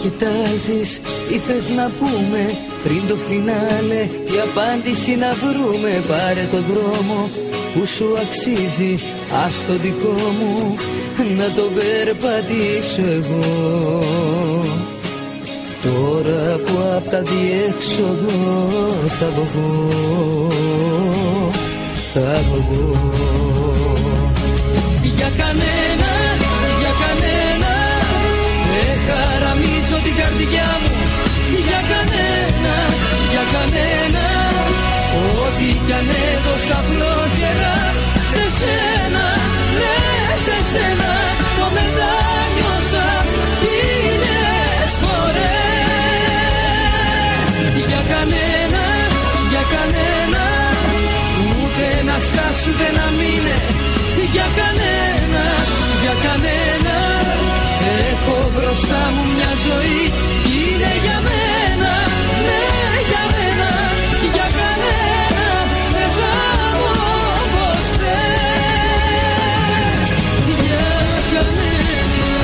κοιτάζεις ή θες να πούμε πριν το φινάλε η απάντηση να βρούμε? Πάρε το δρόμο που σου αξίζει, ας το δικό μου να το περπατήσω εγώ. Τώρα που απ' τα διέξοδο θα βγω, θα βγω. Για κανένα, για κανένα δεν χαραμίζω την καρδιά μου. Για κανένα, για κανένα, ό,τι κι αν έδωσα απλόχερα σε σένα, ναι σε σένα το μετάνιωσα χίλιες φορές. Για κανένα, για κανένα, ούτε να στάσου ούτε να μείνε. Για κανένα, για κανένα, έχω μπροστά μου μια ζωή, είναι για μένα, ναι για μένα. Για κανένα δεν θα πω όπως θες. Για κανένα.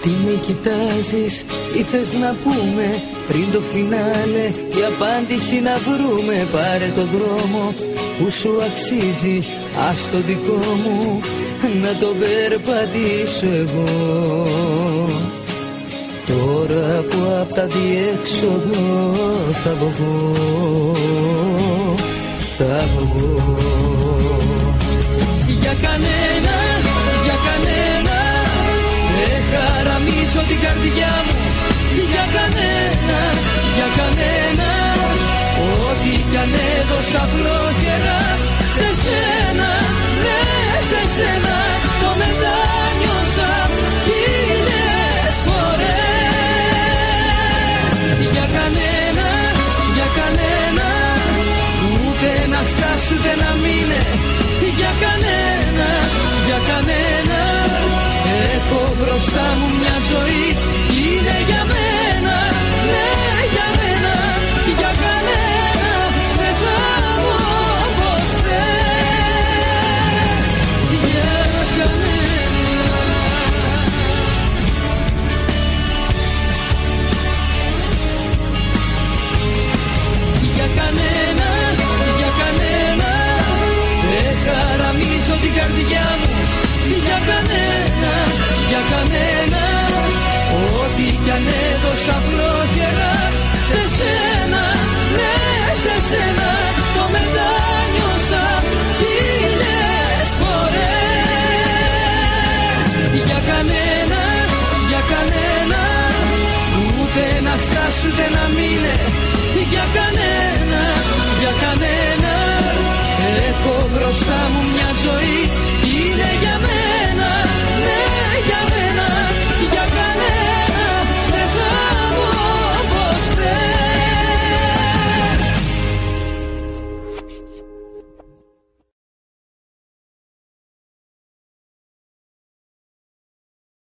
Τι με κοιτάζεις ή θες να πούμε πριν το φινάλε η απάντηση να βρούμε? Πάρε το δρόμο που σου αξίζει, ας το δικό μου να το περπατήσω εγώ. Τώρα που απ' τα διέξοδο θα βγω, θα βγω. Για κανένα, για κανένα δεν χαραμίζω την καρδιά μου. Για κανένα, για κανένα, ό,τι κι αν έδωσα απλόχερα σε σένα, ναι σε σένα το μετάνιωσα χίλιες φορές. Για κανένα, για κανένα, ούτε να στάσου ούτε να μείνε. Για κανένα, για κανένα, έχω μπροστά μου μια ζωή, είναι για μένα, ναι για μένα. Για κανένα δεν θα πω όπως θες. Για κανένα. Για κανένα, για κανένα, δεν χαραμίζω την καρδιά μου. Για κανένα, για κανένα, ό,τι κι αν έδωσα απλόχερα σε σένα, ναι σε σένα το μετάνιωσα χίλιες φορές. Για κανένα, για κανένα, ούτε να στάσου ούτε να μείνε. Για κανένα, για κανένα, έχω μπροστά μου μια ζωή,